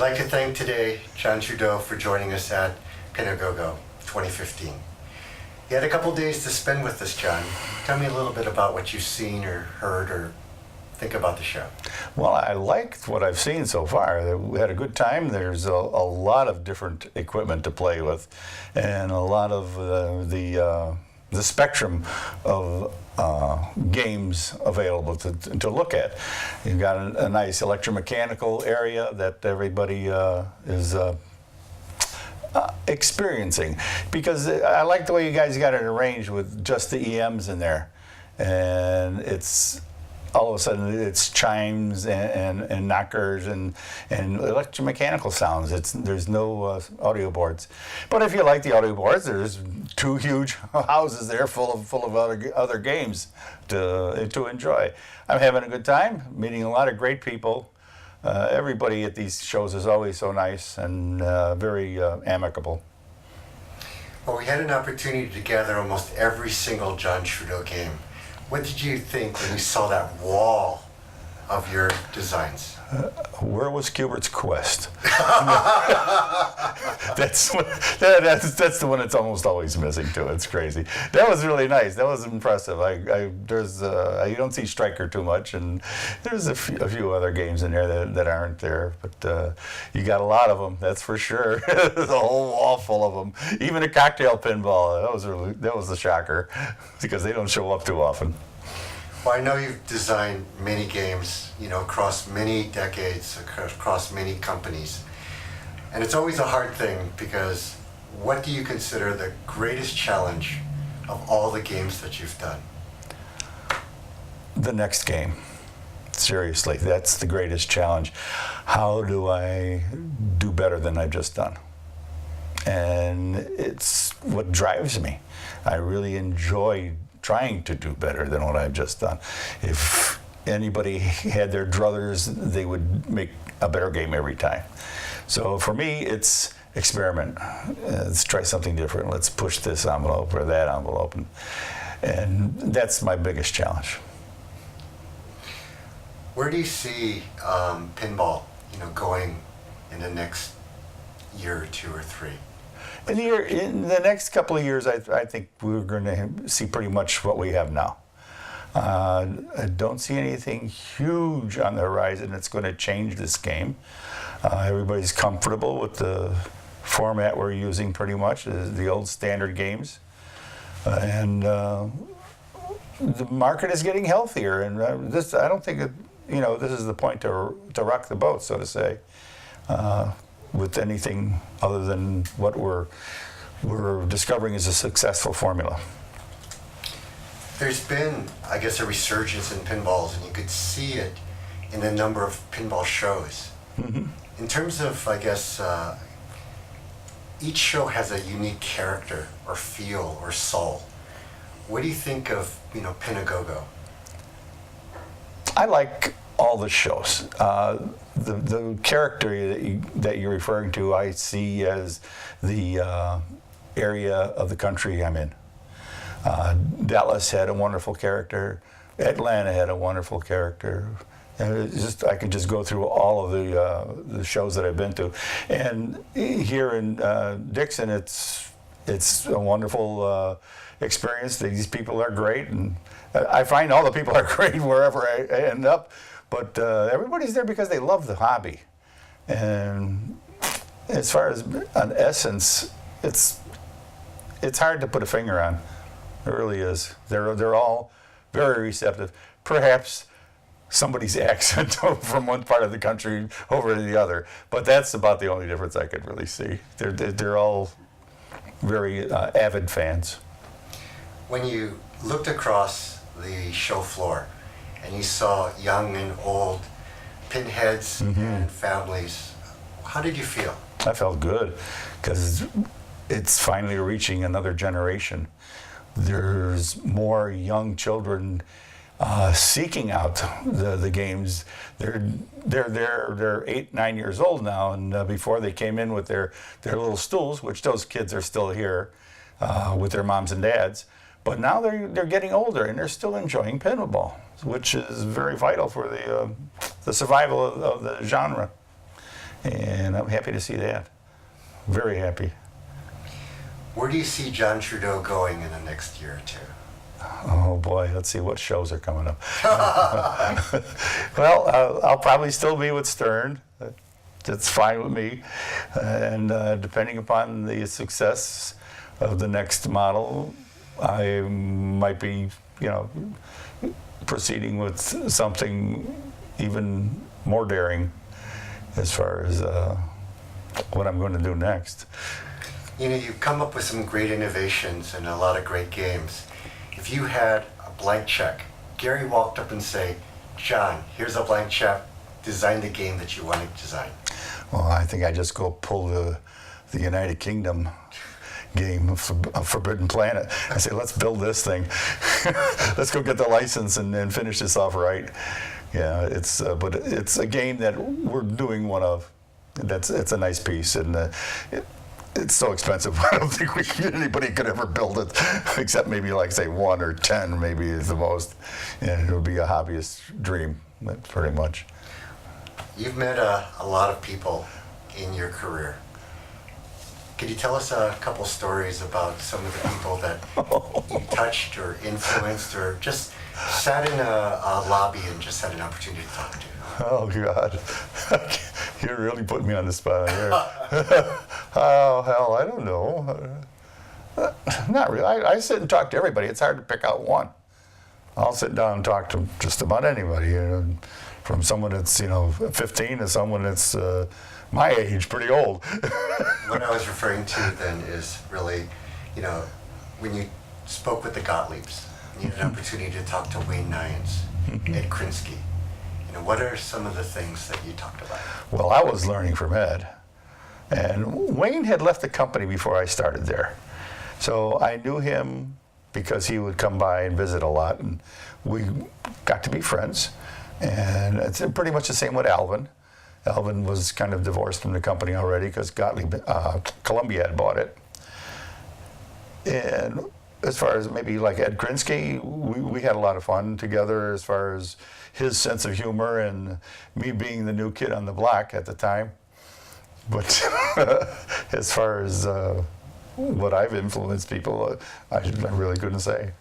like to thank today John Trudeau for joining us at Pinagogo 2015. You had a couple days to spend with us, John. Tell me a little bit about what you've seen or heard or think about the show. Well, I liked what I've seen so far. We had a good time. There's a lot of different equipment to play with, and a lot of the spectrum of games available to look at. You've got a nice electromechanical area that everybody is experiencing, because I like the way you guys got it arranged with just the EMs in there, and it's all of a sudden it's chimes and knockers and electromechanical sounds. There's no audio boards, but if you like the audio boards, there's two huge houses there full of other games to enjoy. I'm having a good time, meeting a lot of great people. Everybody at these shows is always so nice and very amicable. Well, we had an opportunity to gather almost every single John Trudeau game. What did you think when you saw that wall of your designs? Where was Q-Bert's quest? that's the one that's almost always missing too. It's crazy. That was really nice. That was impressive. You don't see Striker too much, and there's a few other games in there that aren't there, but you got a lot of them. That's for sure. There's a whole wall full of them. Even a cocktail pinball. That was a shocker, because they don't show up too often. Well, I know you've designed many games, across many decades, across many companies. And it's always a hard thing, because what do you consider the greatest challenge of all the games that you've done? The next game. Seriously, that's the greatest challenge. How do I do better than I've just done? And it's what drives me. I really enjoy trying to do better than what I've just done. If anybody had their druthers, they would make a better game every time. So for me, it's experiment. Let's try something different. Let's push this envelope or that envelope. And that's my biggest challenge. Where do you see pinball, going in the next year or two or three? In the next couple of years, I think we're going to see pretty much what we have now. I don't see anything huge on the horizon that's going to change this game. Everybody's comfortable with the format we're using pretty much, the old standard games. And the market is getting healthier. And I don't think this is the point to rock the boat, so to say. With anything other than what we're discovering is a successful formula. There's been, I guess, a resurgence in pinballs, and you could see it in the number of pinball shows. Mm-hmm. In terms of, I guess, each show has a unique character or feel or soul. What do you think of, Pinagogo? I like all the shows. The character that you're referring to, I see as the area of the country I'm in. Dallas had a wonderful character. Atlanta had a wonderful character. And I could just go through all of the shows that I've been to. And here in Dixon, it's a wonderful experience. These people are great, and I find all the people are great wherever I end up. But everybody's there because they love the hobby. And as far as an essence, it's hard to put a finger on. It really is. They're all very receptive. Perhaps somebody's accent from one part of the country over to the other, but that's about the only difference I could really see. They're all very avid fans. When you looked across the show floor, and you saw young and old pinheads and families, how did you feel? I felt good, because it's finally reaching another generation. There's more young children seeking out the games. They're 8, 9 years old now, and before they came in with their little stools, which those kids are still here with their moms and dads. But now they're getting older, and they're still enjoying pinball, which is very vital for the survival of the genre. And I'm happy to see that. Very happy. Where do you see John Trudeau going in the next year or two? Oh boy, let's see what shows are coming up. Well, I'll probably still be with Stern. That's fine with me. And depending upon the success of the next model, I might be, proceeding with something even more daring as far as what I'm going to do next. You've come up with some great innovations and a lot of great games. If you had a blank check, Gary walked up and say, John, here's a blank check, design the game that you want to design. Well, I think I just go pull the United Kingdom game of Forbidden Planet. I say, let's build this thing. Let's go get the license and finish this off right. Yeah, but it's a game that we're doing one of. It's a nice piece, and it's so expensive. I don't think anybody could ever build it, except maybe like say 1 or 10, maybe is the most. And it would be a hobbyist dream, pretty much. You've met a lot of people in your career. Could you tell us a couple stories about some of the people that you touched or influenced or just sat in a lobby and just had an opportunity to talk to? Oh, God. You're really putting me on the spot here. Oh, hell, I don't know. Not really. I sit and talk to everybody. It's hard to pick out one. I'll sit down and talk to just about anybody, from someone that's 15 to someone that's my age, pretty old. What I was referring to then is really, when you spoke with the Gottliebs, you had an opportunity to talk to Wayne Nyens, Ed Krinsky. What are some of the things that you talked about? Well, I was learning from Ed, and Wayne had left the company before I started there. So I knew him because he would come by and visit a lot, and we got to be friends. And it's pretty much the same with Alvin. Alvin was kind of divorced from the company already because Gottlieb, Columbia had bought it. And as far as maybe like Ed Krinsky, we had a lot of fun together as far as his sense of humor and me being the new kid on the block at the time. But as far as what I've influenced people, I really couldn't say.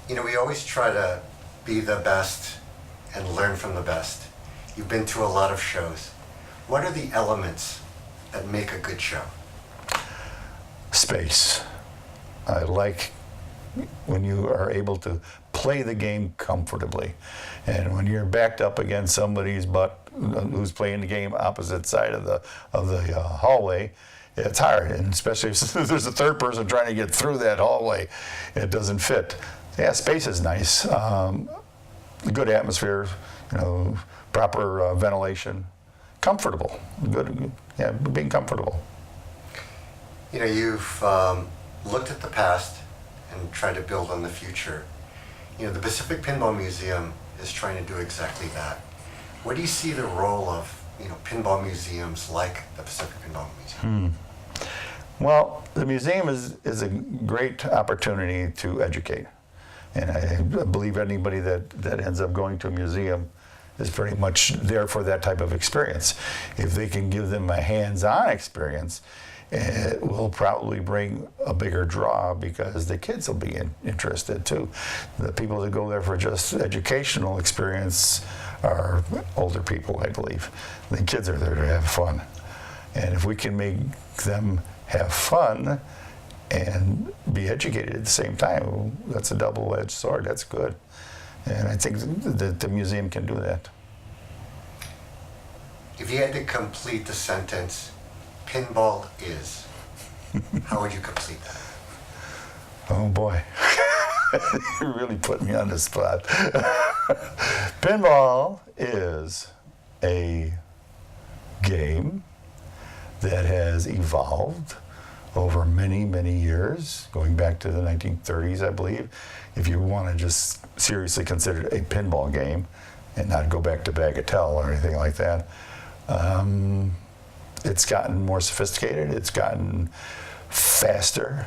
We always try to be the best and learn from the best. You've been to a lot of shows. What are the elements that make a good show? Space. I like when you are able to play the game comfortably. And when you're backed up against somebody's butt who's playing the game opposite side of the hallway, it's hard. And especially if there's a third person trying to get through that hallway, it doesn't fit. Yeah, space is nice. Good atmosphere, proper ventilation, comfortable. Good, yeah, being comfortable. You've looked at the past and tried to build on the future. The Pacific Pinball Museum is trying to do exactly that. What do you see the role of, pinball museums like the Pacific Pinball Museum? Well, the museum is a great opportunity to educate. And I believe anybody that ends up going to a museum is pretty much there for that type of experience. If they can give them a hands-on experience, it will probably bring a bigger draw because the kids will be interested too. The people that go there for just educational experience are older people, I believe. The kids are there to have fun. And if we can make them have fun and be educated at the same time, that's a double-edged sword. That's good. And I think that the museum can do that. If you had to complete the sentence, pinball is, how would you complete that? Oh boy, you really put me on the spot. Pinball is a game that has evolved over many, many years, going back to the 1930s, I believe. If you want to just seriously consider it a pinball game and not go back to bagatelle or anything like that, it's gotten more sophisticated, it's gotten faster.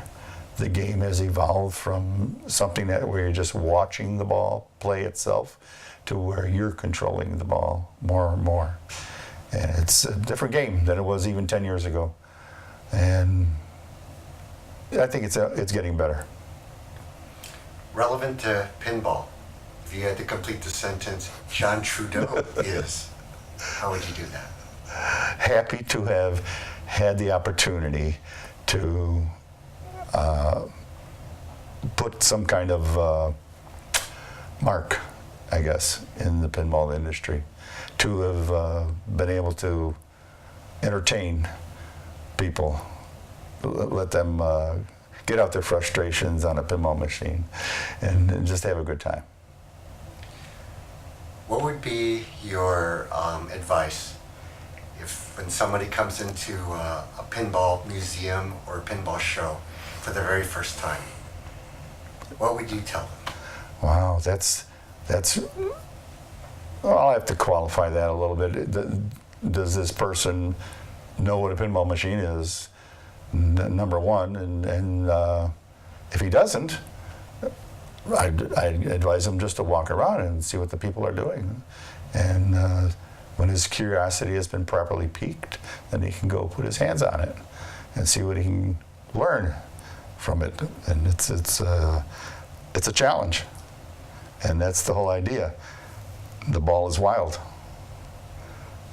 The game has evolved from something where you're just watching the ball play itself to where you're controlling the ball more and more. And it's a different game than it was even 10 years ago. And I think it's getting better. Relevant to pinball, if you had to complete the sentence, John Trudeau is, how would you do that? Happy to have had the opportunity to put some kind of mark, I guess, in the pinball industry. To have been able to entertain people, let them get out their frustrations on a pinball machine and just have a good time. What would be your advice if when somebody comes into a pinball museum or a pinball show for the very first time? What would you tell them? Wow, that's well, I'll have to qualify that a little bit. Does this person know what a pinball machine is? Number one, and if he doesn't, I'd advise him just to walk around and see what the people are doing. And when his curiosity has been properly piqued, then he can go put his hands on it and see what he can learn from it. And it's a challenge, and that's the whole idea. The ball is wild,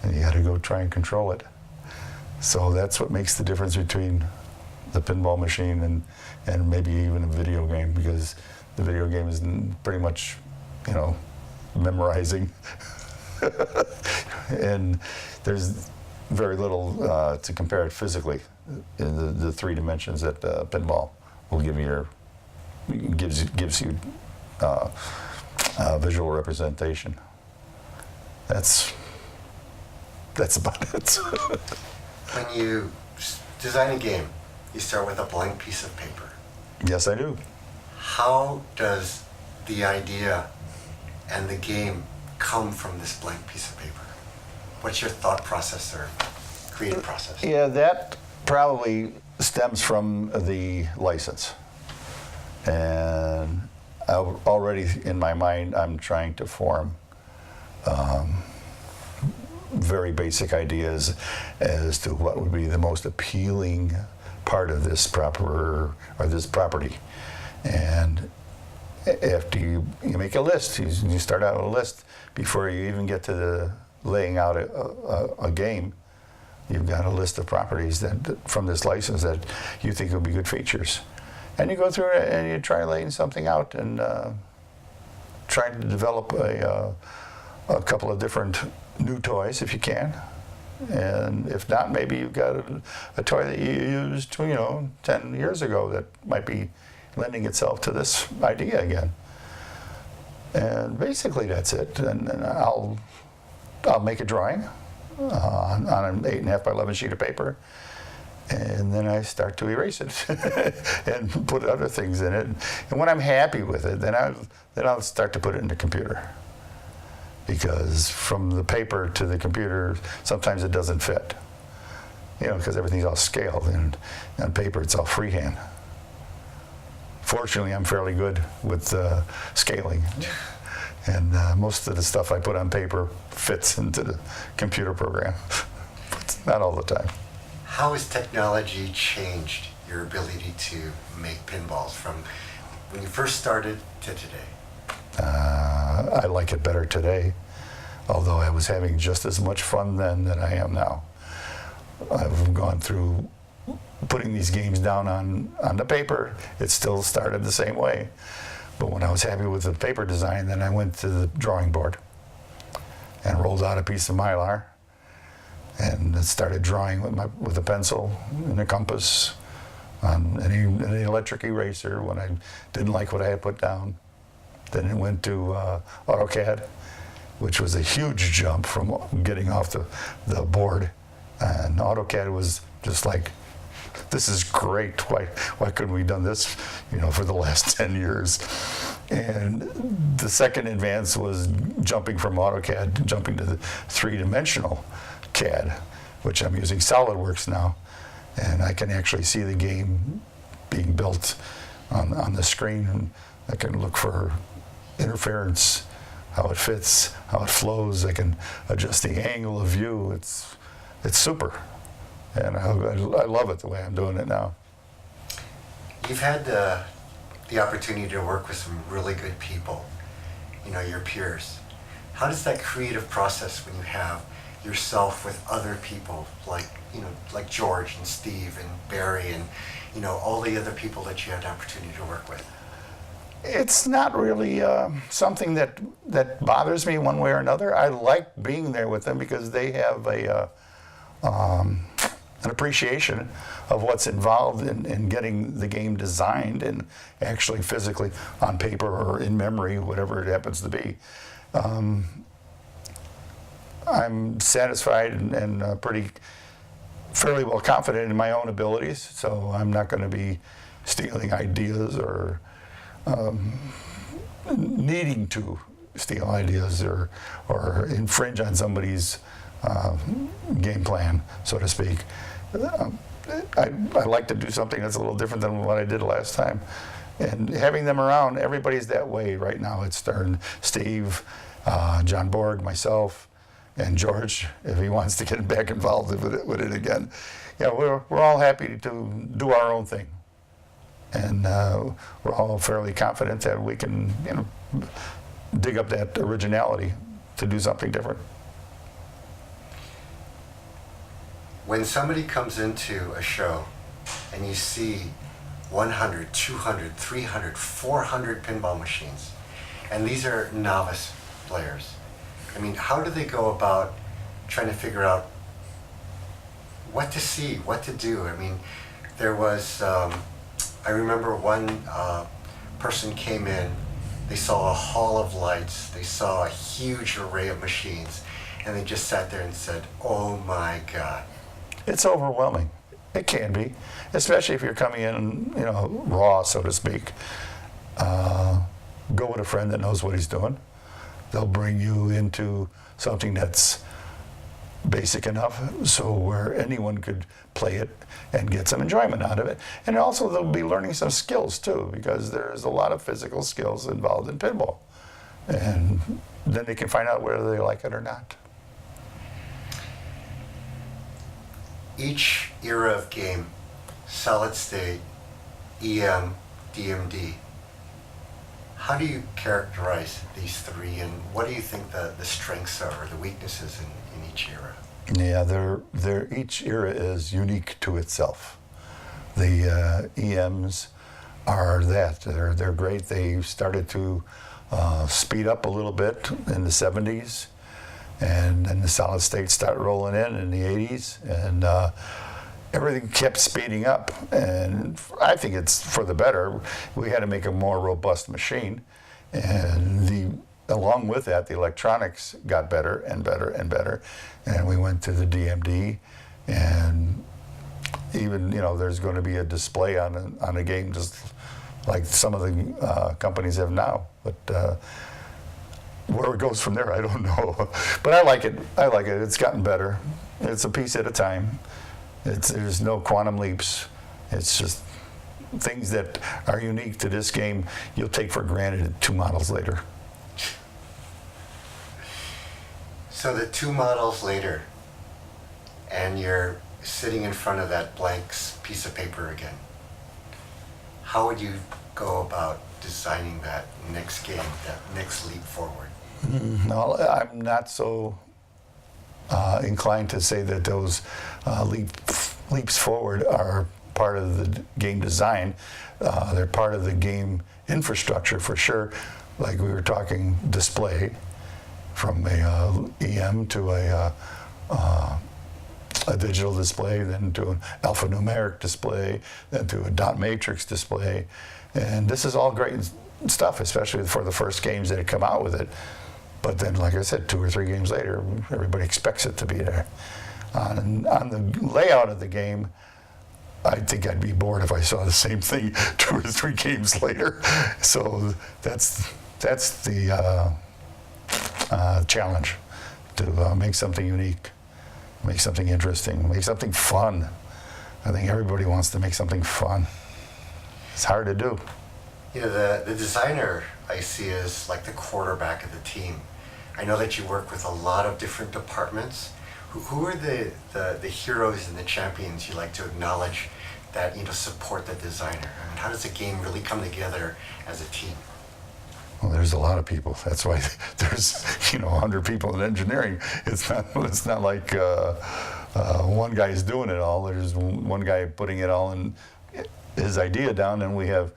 and you got to go try and control it. So that's what makes the difference between the pinball machine and maybe even a video game, because the video game is pretty much, memorizing. And there's very little to compare it physically in the 3 dimensions that pinball will give you gives you visual representation. That's about it. When you design a game, you start with a blank piece of paper. Yes, I do. How does the idea and the game come from this blank piece of paper? What's your thought process or creative process? Yeah, that probably stems from the license. And already in my mind, I'm trying to form very basic ideas as to what would be the most appealing part of this property. And after you make a list, you start out with a list before you even get to the laying out a game. You've got a list of properties that from this license that you think will be good features. And you go through it and you try laying something out and try to develop a couple of different new toys if you can. And if not, maybe you've got a toy that you used 10 years ago that might be lending itself to this idea again. And basically that's it. And I'll make a drawing on an 8.5 by 11 sheet of paper, and then I start to erase it and put other things in it. And when I'm happy with it, then I'll start to put it in the computer. Because from the paper to the computer, sometimes it doesn't fit. Because everything's all scaled, and on paper it's all freehand. Fortunately, I'm fairly good with scaling. And most of the stuff I put on paper fits into the computer program. But not all the time. How has technology changed your ability to make pinballs from when you first started to today? I like it better today, although I was having just as much fun then than I am now. I've gone through putting these games down on the paper. It still started the same way. But when I was happy with the paper design, then I went to the drawing board and rolled out a piece of Mylar and started drawing with a pencil and a compass on any electric eraser when I didn't like what I had put down. Then it went to AutoCAD, which was a huge jump from getting off the board. And AutoCAD was just like, this is great. Why couldn't we done this, for the last 10 years? And the second advance was jumping from AutoCAD, jumping to the 3-dimensional CAD, which I'm using SolidWorks now. And I can actually see the game being built on the screen. And I can look for interference how it fits, how it flows. I can adjust the angle of view. It's super, and I love it the way I'm doing it now. You've had the opportunity to work with some really good people, you know, your peers. How does that creative process when you have yourself with other people like, you know, like George and Steve and Barry and, you know, all the other people that you had the opportunity to work with? It's not really something that bothers me one way or another. I like being there with them because they have an appreciation of what's involved in getting the game designed and actually physically on paper or in memory, whatever it happens to be. I'm satisfied and fairly well confident in my own abilities, so I'm not going to be stealing ideas or needing to steal ideas or infringe on somebody's game plan, so to speak. I like to do something that's a little different than what I did last time. And having them around, everybody's that way right now. It's Stern, Steve, John Borg, myself, and George, if he wants to get back involved with it again. Yeah, we're all happy to do our own thing. And we're all fairly confident that we can, you know, dig up that originality to do something different. When somebody comes into a show and you see 100, 200, 300, 400 pinball machines, and these are novice players, I mean, how do they go about trying to figure out what to see, what to do? I mean, there was, I remember one person came in, they saw a hall of lights, they saw a huge array of machines, and they just sat there and said, oh my God. It's overwhelming. It can be, especially if you're coming in, you know, raw, so to speak. Go with a friend that knows what he's doing. They'll bring you into something that's basic enough so where anyone could play it and get some enjoyment out of it. And also they'll be learning some skills too, because there's a lot of physical skills involved in pinball. And then they can find out whether they like it or not. Each era of game, solid state, EM, DMD, how do you characterize these three, and what do you think the strengths are or the weaknesses in each era? Yeah, each era is unique to itself. The EMs are that. They're great. They started to speed up a little bit in the 70s, and then the solid state started rolling in the 80s, and everything kept speeding up, and I think it's for the better. We had to make a more robust machine, and along with that, the electronics got better and better and better, and we went to the DMD, and even, you know, there's going to be a display on a game just like some of the companies have now, but where it goes from there, I don't know. But I like it. It's gotten better. It's a piece at a time. There's no quantum leaps. It's just things that are unique to this game you'll take for granted 2 models later. So the 2 models later, and you're sitting in front of that blank piece of paper again, how would you go about designing that next game, that next leap forward? No, I'm not so inclined to say that those leaps forward are part of the game design. They're part of the game infrastructure for sure. Like we were talking display, from a EM to a digital display, then to an alphanumeric display, then to a dot matrix display. And this is all great stuff, especially for the first games that had come out with it. But then, like I said, 2 or 3 games later, everybody expects it to be there. On the layout of the game, I think I'd be bored if I saw the same thing 2 or 3 games later. So that's the challenge, to make something unique, make something interesting, make something fun. I think everybody wants to make something fun. It's hard to do. You know, the designer I see is like the quarterback of the team. I know that you work with a lot of different departments. Who are the heroes and the champions you like to acknowledge that, you know, support the designer? I mean, how does a game really come together as a team? Well, there's a lot of people. That's why there's, you know, 100 people in engineering. It's not like one guy is doing it all. There's one guy putting it all in his idea down, and we have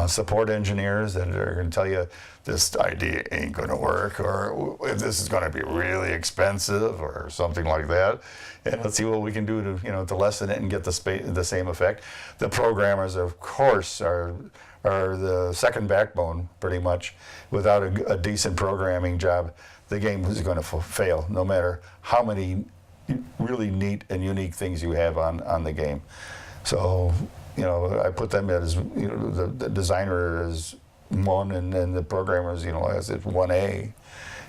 support engineers that are going to tell you this idea ain't going to work, or if this is going to be really expensive, or something like that. And let's see what we can do to, you know, to lessen it and get the same effect. The programmers, of course, are the second backbone, pretty much. Without a decent programming job, the game is going to fail, no matter how many really neat and unique things you have on the game. So, you know, I put them as, you know, the designer is one, and then the programmers, you know, as it's 1A,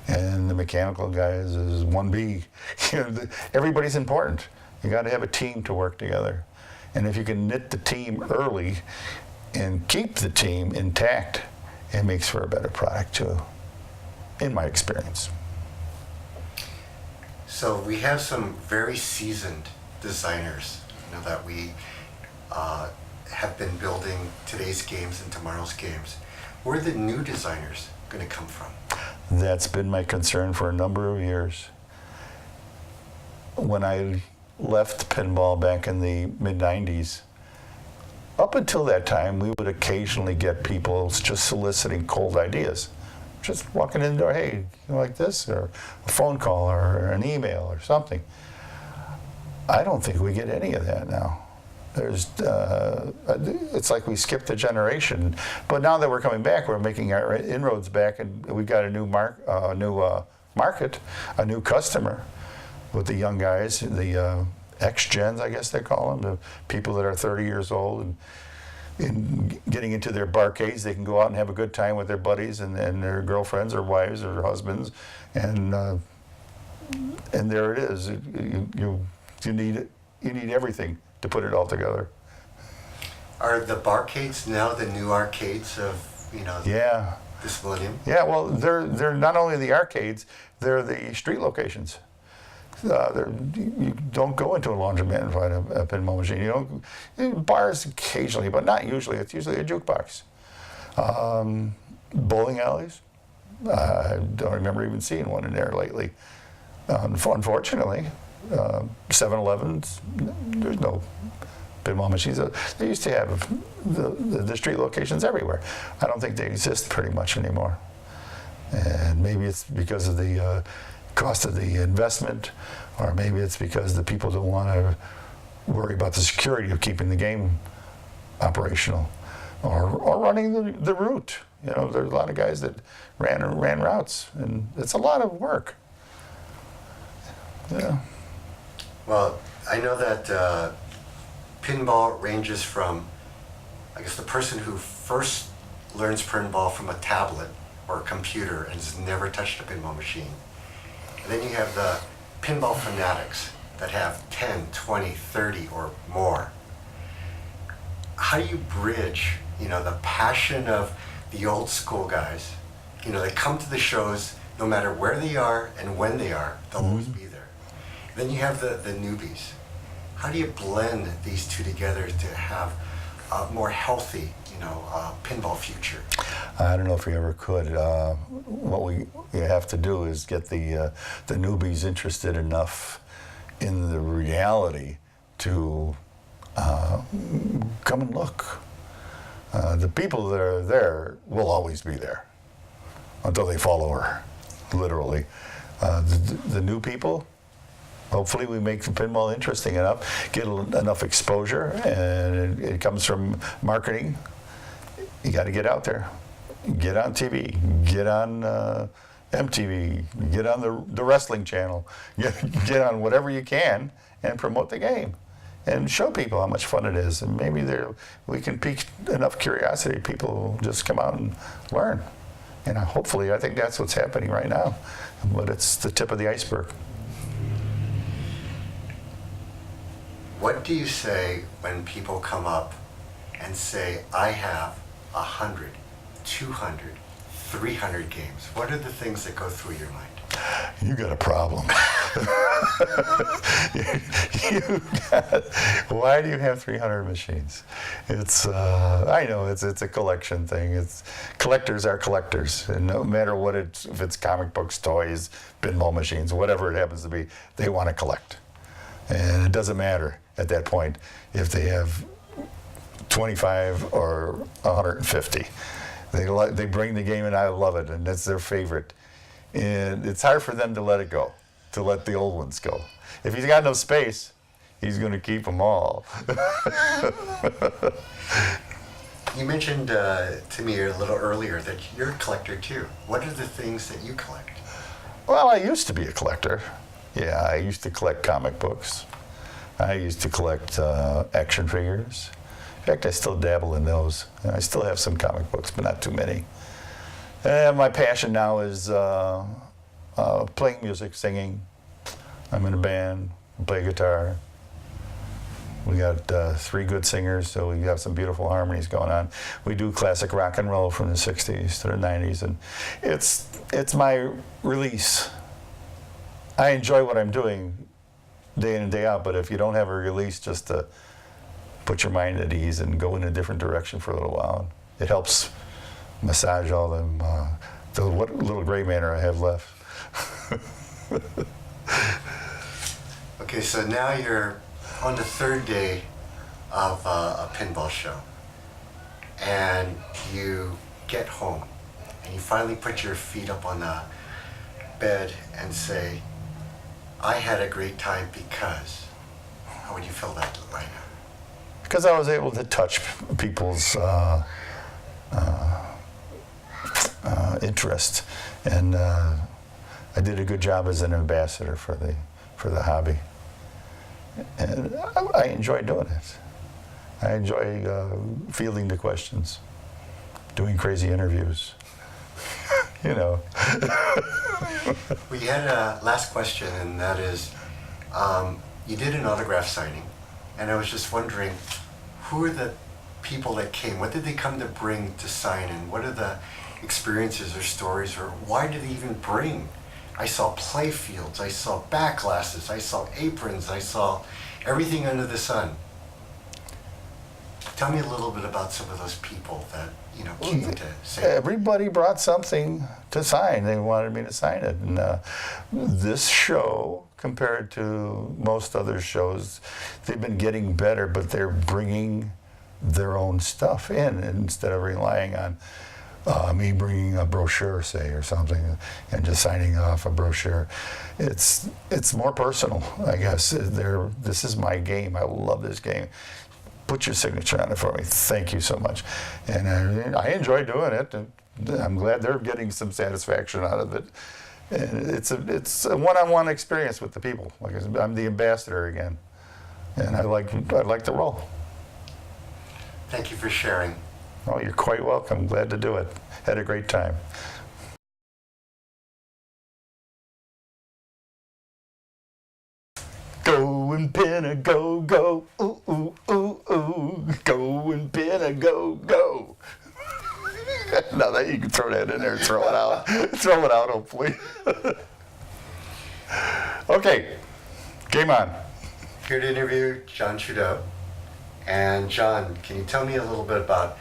and the mechanical guys is 1B. You know, everybody's important. You got to have a team to work together, and if you can knit the team early and keep the team intact, it makes for a better product too, in my experience. So we have some very seasoned designers, you know, that we have been building today's games and tomorrow's games. Where are the new designers going to come from? That's been my concern for a number of years. When I left pinball back in the mid-90s, up until that time, we would occasionally get people just soliciting cold ideas. Just walking in the door, hey, you like this? Or a phone call, or an email, or something. I don't think we get any of that now. It's like we skipped a generation. But now that we're coming back, we're making our inroads back, and we've got a new market, a new customer with the young guys, the X-Gens, I guess they call them, the people that are 30 years old and in getting into their barcades. They can go out and have a good time with their buddies and their girlfriends or wives or husbands, and there it is. You need everything to put it all together. Are the barcades now the new arcades of, you know, Yeah. this millennium? Yeah, well, they're not only the arcades, they're the street locations. You don't go into a laundromat and find a pinball machine. You don't, bars occasionally, but not usually. It's usually a jukebox. Bowling alleys, I don't remember even seeing one in there lately. Unfortunately, 7-Elevens, there's no pinball machines. They used to have the street locations everywhere. I don't think they exist pretty much anymore. And maybe it's because of the cost of the investment, or maybe it's because the people don't want to worry about the security of keeping the game operational, or running the route. You know, there's a lot of guys that ran routes, and it's a lot of work. Yeah. Well, I know that pinball ranges from, I guess, the person who first learns pinball from a tablet or a computer and has never touched a pinball machine. And then you have the pinball fanatics that have 10, 20, 30 or more. How do you bridge, you know, the passion of the old school guys? You know, they come to the shows no matter where they are and when they are, they'll always be there. Then you have the newbies. How do you blend these two together to have a more healthy, you know, pinball future? I don't know if we ever could. What we have to do is get the newbies interested enough in the reality to come and look. The people that are there will always be there until they fall over, literally. The new people, hopefully we make the pinball interesting enough, get enough exposure, and it comes from marketing. You got to get out there. Get on TV, get on MTV, get on the wrestling channel, get on whatever you can and promote the game and show people how much fun it is. And maybe we can pique enough curiosity, people will just come out and learn. And hopefully, I think that's what's happening right now, but it's the tip of the iceberg. What do you say when people come up and say, I have 100, 200, 300 games? What are the things that go through your mind? You got a problem. Why do you have 300 machines? It's I know it's a collection thing. Collectors are collectors, and no matter what if it's comic books, toys, pinball machines, whatever it happens to be, they want to collect, and it doesn't matter at that point if they have 25 or 150. They bring the game, and I love it, and that's their favorite. And it's hard for them to let it go, to let the old ones go. If he's got no space, he's going to keep them all. You mentioned to me a little earlier that you're a collector too. What are the things that you collect? Well, I used to be a collector. Yeah, I used to collect comic books. I used to collect action figures. In fact, I still dabble in those. I still have some comic books, but not too many. And my passion now is playing music, singing. I'm in a band, play guitar. We got 3 good singers, so we have some beautiful harmonies going on. We do classic rock and roll from the 60s to the 90s, and it's my release. I enjoy what I'm doing day in and day out, but if you don't have a release just to put your mind at ease and go in a different direction for a little while, it helps massage all them, what little gray matter I have left. Okay, so now you're on the 3rd day of a pinball show, and you get home, and you finally put your feet up on the bed and say, I had a great time because. How would you fill that line out? Because I was able to touch people's interest, and I did a good job as an ambassador for the hobby, and I enjoy doing it. I enjoy fielding the questions, doing crazy interviews. You know. We had a last question, and that is, you did an autograph signing, and I was just wondering, who are the people that came? What did they come to bring to sign, and what are the experiences or stories, or why did they even bring? I saw play fields, I saw back glasses, I saw aprons, I saw everything under the sun. Tell me a little bit about some of those people that came to say. Everybody brought something to sign. They wanted me to sign it, and this show, compared to most other shows, they've been getting better, but they're bringing their own stuff in instead of relying on me bringing a brochure, say, or something, and just signing off a brochure. It's more personal, I guess. This is my game. I love this game. Put your signature on it for me. Thank you so much. And I enjoy doing it, and I'm glad they're getting some satisfaction out of it. And it's a one-on-one experience with the people. Like I said, I'm the ambassador again, and I like the role. Thank you for sharing. Oh, you're quite welcome. Glad to do it. Had a great time. Go and pin a go, go, ooh, ooh, ooh, ooh. Go and pin a go, go. Now that you can throw that in there and throw it out. Throw it out, hopefully. Okay, game on. Here to interview John Trudeau. And John, can you tell me a little bit about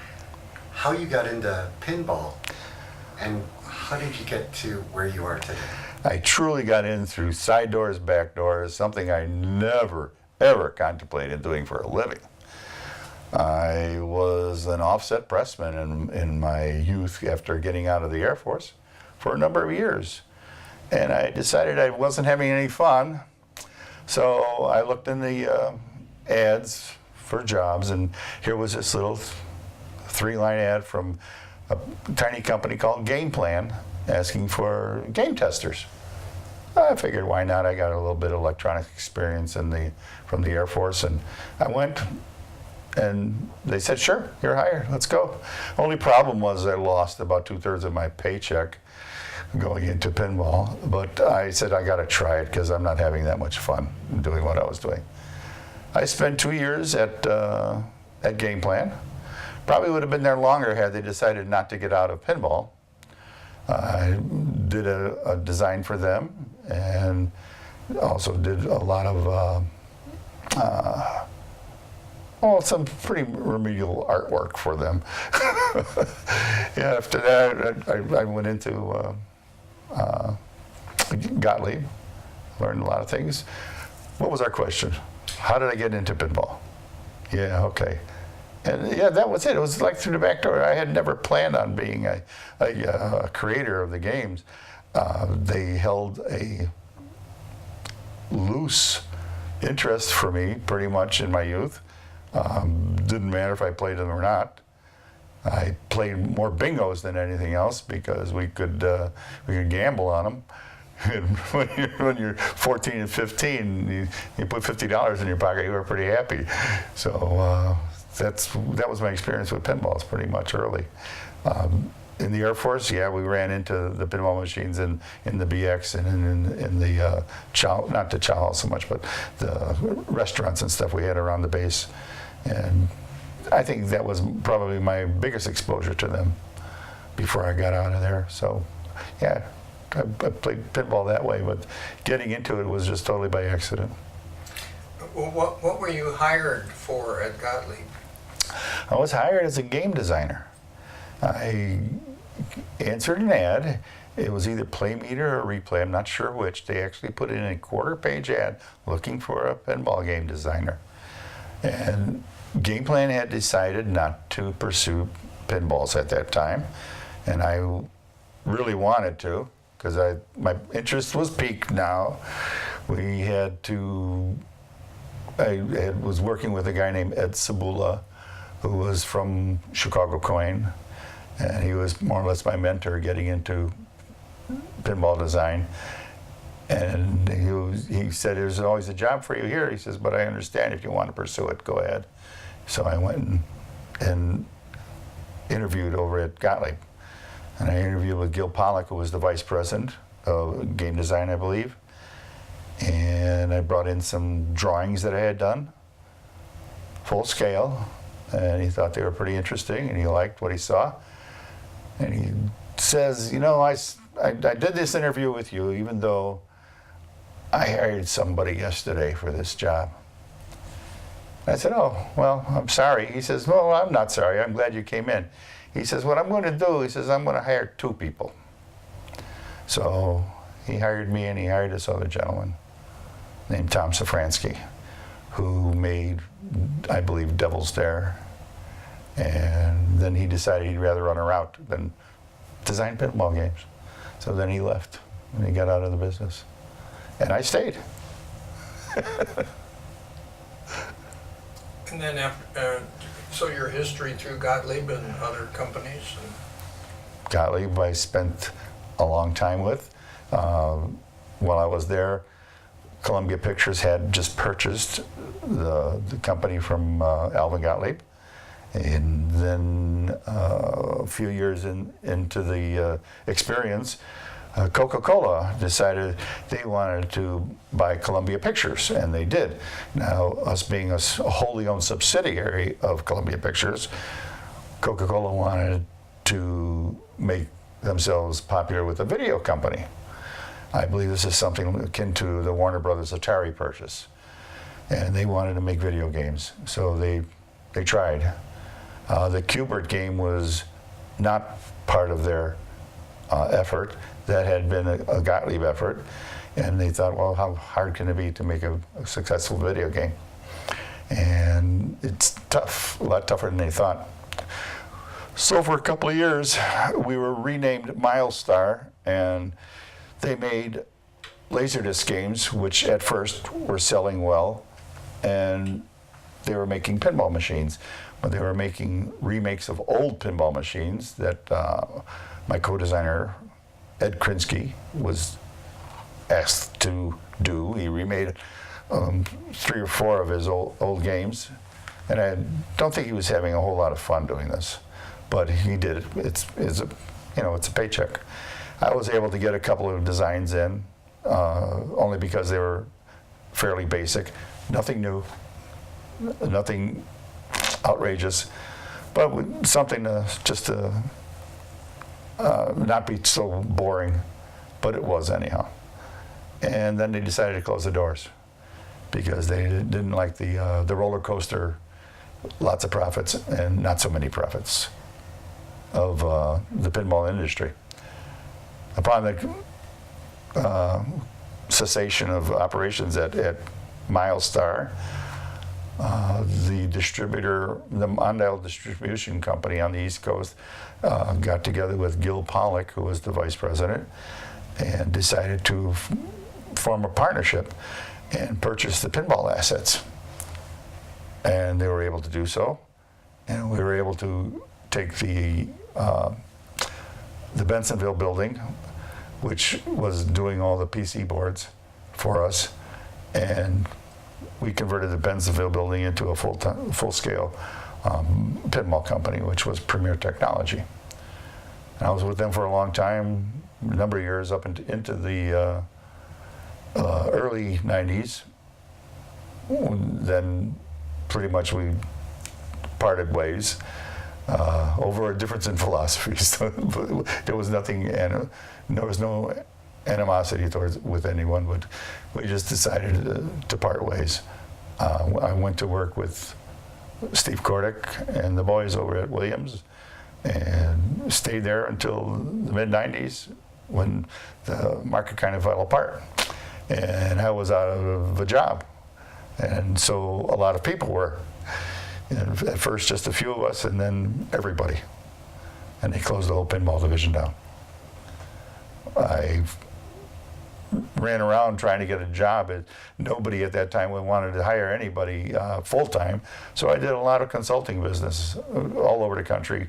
how you got into pinball and how did you get to where you are today? I truly got in through side doors, back doors, something I never, ever contemplated doing for a living. I was an offset pressman in my youth after getting out of the Air Force for a number of years. And I decided I wasn't having any fun, so I looked in the ads for jobs, and here was this little 3-line ad from a tiny company called Game Plan asking for game testers. I figured, why not? I got a little bit of electronic experience from the Air Force, and I went, and they said, sure, you're hired, let's go. Only problem was I lost about 2/3 of my paycheck going into pinball, but I said I gotta try it because I'm not having that much fun doing what I was doing. I spent 2 years at Game Plan, Probably would have been there longer had they decided not to get out of pinball. I did a design for them, and also did a lot of some pretty remedial artwork for them. Yeah, after that, I went into Gottlieb, learned a lot of things. What was our question? How did I get into pinball? Yeah, okay. And yeah, that was it. It was like through the back door. I had never planned on being a creator of the games. They held a loose interest for me pretty much in my youth. Didn't matter if I played them or not. I played more bingos than anything else because we could gamble on them. And when you're 14 and 15, you put $50 in your pocket, you were pretty happy. So that was my experience with pinballs pretty much early. In the Air Force, yeah, we ran into the pinball machines in the BX and in the not the chow hall so much, but the restaurants and stuff we had around the base. And I think that was probably my biggest exposure to them before I got out of there. So, yeah, I played pinball that way, but getting into it was just totally by accident. Well, what were you hired for at Gottlieb? I was hired as a game designer. I answered an ad. It was either Play Meter or Replay, I'm not sure which. They actually put in a quarter-page ad looking for a pinball game designer. And Game Plan had decided not to pursue pinballs at that time. And I really wanted to, because my interest was piqued now. I was working with a guy named Ed Cebula, who was from Chicago Coin, and he was more or less my mentor getting into pinball design. And he said, "There's always a job for you here." He says, "But I understand if you want to pursue it, go ahead." So I went and interviewed over at Gottlieb. And I interviewed with Gil Pollack, who was the vice president of game design, I believe. And I brought in some drawings that I had done, full scale. And he thought they were pretty interesting, and he liked what he saw. And he says, "You know, I did this interview with you, even though I hired somebody yesterday for this job." I said, "Oh, well, I'm sorry." He says, "Well, I'm not sorry. I'm glad you came in." He says, "What I'm going to do," he says, "I'm going to hire 2 people." So he hired me, and he hired this other gentleman named Tom Safransky, who made, I believe, Devil's Dare. And then he decided he'd rather run a route than design pinball games. So then he left, and he got out of the business. And I stayed. And then after, so your history through Gottlieb and other companies? Gottlieb I spent a long time with. While I was there, Columbia Pictures had just purchased the company from Alvin Gottlieb. And then a few years into the experience, Coca-Cola decided they wanted to buy Columbia Pictures, and they did. Now, us being a wholly owned subsidiary of Columbia Pictures, Coca-Cola wanted to make themselves popular with a video company. I believe this is something akin to the Warner Brothers Atari purchase. And they wanted to make video games, so they tried. The Q-Bert game was not part of their effort. That had been a Gottlieb effort. And they thought, well, how hard can it be to make a successful video game? And it's tough, a lot tougher than they thought. So for a couple of years, we were renamed Mylstar, and they made Laserdisc games, which at first were selling well, and they were making pinball machines. But they were making remakes of old pinball machines that my co-designer, Ed Krinsky, was asked to do. He remade 3 or 4 of his old games, and I don't think he was having a whole lot of fun doing this, but he did it. It's a paycheck. I was able to get a couple of designs in, only because they were fairly basic, nothing new, nothing outrageous, but something just to not be so boring, but it was anyhow. And then they decided to close the doors because they didn't like the roller coaster, lots of profits and not so many profits of the pinball industry. Upon the cessation of operations at Mylstar, the distributor, the Mondale Distribution Company on the East Coast, got together with Gil Pollock, who was the vice president, and decided to form a partnership and purchase the pinball assets. And they were able to do so, and we were able to take the Bensonville building, which was doing all the PC boards for us, and we converted the Bensonville building into a full-scale pinball company, which was Premier Technology. And I was with them for a long time, a number of years, up into the early 90s. Then pretty much we parted ways over a difference in philosophies. There was nothing, and there was no animosity with anyone, but we just decided to part ways. I went to work with Steve Kordick and the boys over at Williams, and stayed there until the mid-90s when the market kind of fell apart, and I was out of a job, and so a lot of people were. And at first just a few of us, and then everybody, and they closed the whole pinball division down. I ran around trying to get a job. Nobody at that time wanted to hire anybody full-time, so I did a lot of consulting business all over the country.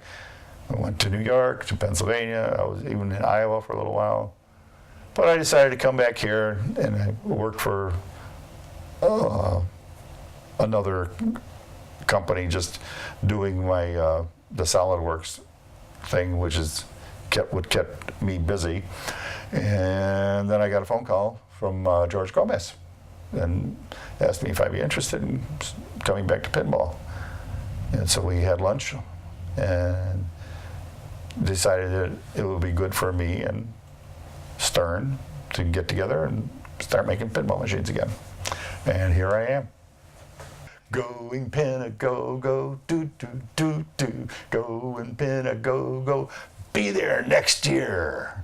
I went to New York, to Pennsylvania. I was even in Iowa for a little while. But I decided to come back here, and I worked for another company, just doing my the SolidWorks thing, which is what kept me busy. And then I got a phone call from George Gomez, and asked me if I'd be interested in coming back to pinball. And so we had lunch, and decided that it would be good for me and Stern to get together and start making pinball machines again. And here I am. Going pin a go go do do do do. Going pin a go go. Be there next year.